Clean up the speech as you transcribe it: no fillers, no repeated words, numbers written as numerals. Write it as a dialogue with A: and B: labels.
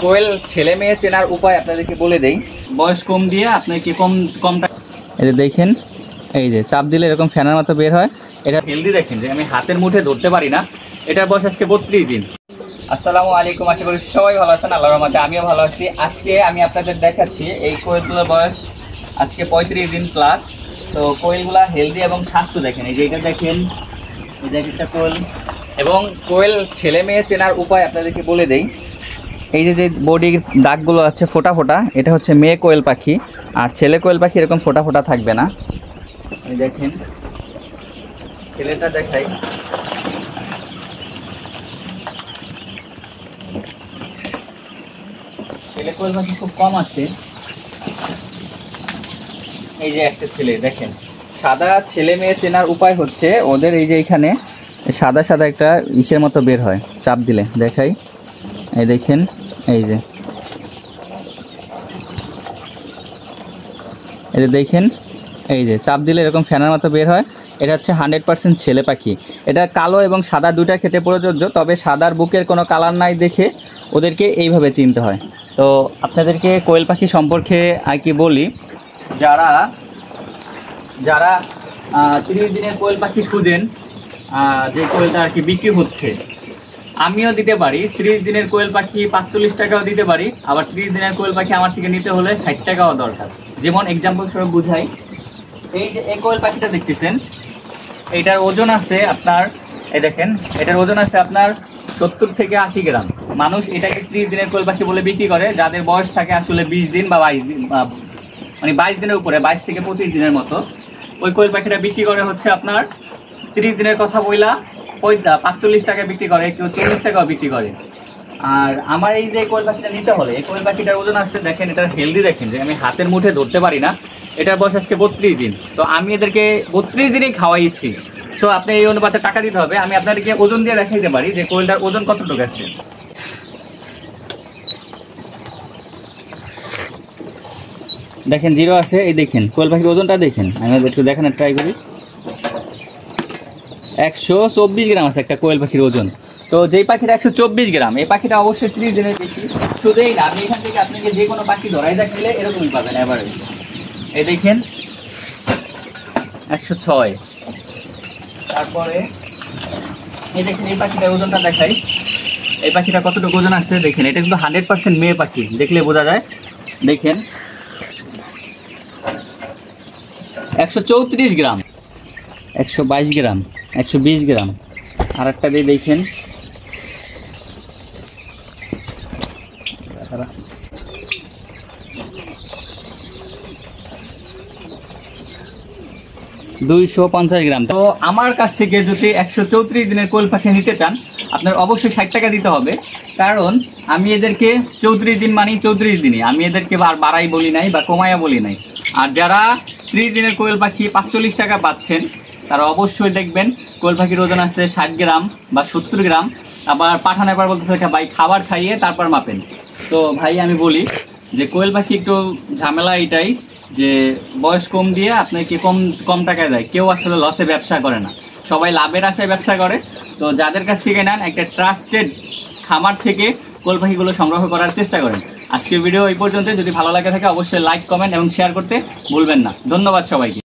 A: কোয়েল ছেলে মেয়ে চেনার উপায় আপনাদেরকে বলে দেই। বয়স কম দিয়ে আপনাকে কমটা এই যে দেখেন, এই যে চাপ দিলে এরকম ফ্যানের মতো বের হয়। এটা হেলদি দেখেন যে আমি হাতের মুঠে ধরতে পারি না। এটার বয়স আজকে 32 দিন। আসসালামু আলাইকুম, আশা করি সবাই ভালো আছেন। আল্লাহর রহমতে আমিও ভালো আছি। আজকে আমি আপনাদের দেখাচ্ছি এই কোয়েলগুলোর বয়স আজকে 35 দিন প্লাস। তো কোয়েলগুলা হেলদি এবং স্বাস্থ্য দেখেন। এই যে এটা দেখেন, এই যে একটা কোয়েল। এবং কোয়েল ছেলে মেয়ে চেনার উপায় আপনাদেরকে বলে দেই। এই যে বডির দাগগুলো আছে ফোটা ফোটা, এটা হচ্ছে মেয়ে কোয়েল পাখি। আর ছেলে কোয়েল পাখি এরকম ফোটা ফোটা থাকবে না। এই দেখেন, ছেলেটা দেখাই। ছেলে কোয়েল পাখি খুব কম আছে। এই যে একটা ছেলে দেখেন। সাদা ছেলে মেয়ে চেনার উপায় হচ্ছে ওদের এই যে এখানে সাদা সাদা একটা ইসের মতো বের হয়, চাপ দিলে দেখাই। এই দেখেন, এই যে দেখেন, এই যে চাপ দিলে এরকম ফ্যানের মতো বের হয়। এটা হচ্ছে 100% ছেলে পাখি। এটা কালো এবং সাদা দুইটা ক্ষেত্রে প্রযোজ্য, তবে সাদার বুকের কোনো কালার নাই দেখে ওদেরকে এইভাবে চিনতে হয়। তো আপনাদেরকে কোয়েল পাখি সম্পর্কে আর কি বলি, যারা যারা 30 দিনের কোয়েল পাখি খুঁজেন, যে কোয়েলটা আর কি বিক্রি হচ্ছে, আমিও দিতে পারি। 30 দিনের কোয়েল পাখি 45 টাকাও দিতে পারি। আবার 30 দিনের কোয়েল পাখি আমার থেকে নিতে হলে 60 টাকাও দরকার। যেমন এক্সাম্পল স্বরূপ বুঝাই, এই যে এই কোয়েল পাখিটা দেখতেছেন, এইটার ওজন আছে আপনার, এই দেখেন, এটার ওজন আছে আপনার 70 থেকে 80 গ্রাম। মানুষ এটাকে 30 দিনের কোয়েল পাখি বলে বিক্রি করে, যাদের বয়স থাকে আসলে 20 দিন বা 22 দিন, মানে 22 দিনের উপরে, 22 থেকে 25 দিনের মতো। ওই কোয়েল পাখিটা বিক্রি করে হচ্ছে আপনার 30 দিনের কথা বইলা 45 টাকায় বিক্রি করে, কেউ 40 টাকাও বিক্রি করে। আর আমার এই যে কোয়েল পাখিটা নিতে হলে, এই কোয়েল পাখিটার ওজন আছে দেখেন, এটার হেলদি দেখেন যে আমি হাতের মুঠে ধরতে পারি না। এটার বয়স আজকে 32 দিন। তো আমি এদেরকে 32 দিনেই খাওয়াইছি। সো আপনি এই অনুপাতে টাকা দিতে হবে। আমি আপনাদেরকে ওজন দিয়ে দেখাইতে পারি যে কোয়েলটার ওজন কতটুকু আছে। দেখেন 0 আছে। এই দেখেন কোয়েল পাখির ওজনটা দেখেন, আমি একটু দেখানোর ট্রাই করি। 124 গ্রাম আছে একটা কোয়েল পাখির ওজন। তো যেই পাখিটা 124 গ্রাম, এই পাখিটা অবশ্যই 30 দিনের বেশি। শুধুই না, আমি এখান থেকে আপনাকে যে কোনো পাখি ধরাই দেখালে এরকমই পাবেন এভারেজ। এই দেখেন 106। তারপরে এই দেখেন এই পাখিটার ওজনটা দেখাই। এই পাখিটা কতটুকু ওজন আসছে দেখেন। এটা কিন্তু 100% মেয়ে পাখি, দেখলে বোঝা যায়। দেখেন 134 গ্রাম, 122 গ্রাম, 120 গ্রাম। আর একটা দিয়ে দেখেন, 250 গ্রাম। তো আমার কাছ থেকে যদি 134 দিনের কোয়েল পাখি নিতে চান, আপনার অবশ্যই 60 টাকা দিতে হবে। কারণ আমি এদেরকে 34 দিন মানি 34 দিনই, আমি এদেরকে আর বাড়াই বলি নাই বা কমাইয়া বলি নাই। আর যারা 30 দিনের কোয়েল পাখি 45 টাকা পাচ্ছেন, তারা অবশ্যই দেখবেন কোয়েল পাখির ওজন আছে 60 গ্রাম বা 70 গ্রাম। আবার পাঠানো একবার বলতেছে ভাই খাবার খাইয়ে তারপর মাপেন। তো ভাই আমি বলি যে কোয়েল পাখি একটু ঝামেলা এটাই যে বয়স কম দিয়ে আপনাকে কম টাকায় দেয়। কেউ আসলে লসে ব্যবসা করে না, সবাই লাভের আশায় ব্যবসা করে। তো যাদের কাছ থেকে নেন, একটা ট্রাস্টেড খামার থেকে কোয়েল পাখিগুলো সংগ্রহ করার চেষ্টা করেন। আজকের ভিডিও এই পর্যন্ত। যদি ভালো লাগে থাকে অবশ্যই লাইক, কমেন্ট এবং শেয়ার করতে ভুলবেন না। ধন্যবাদ সবাইকে।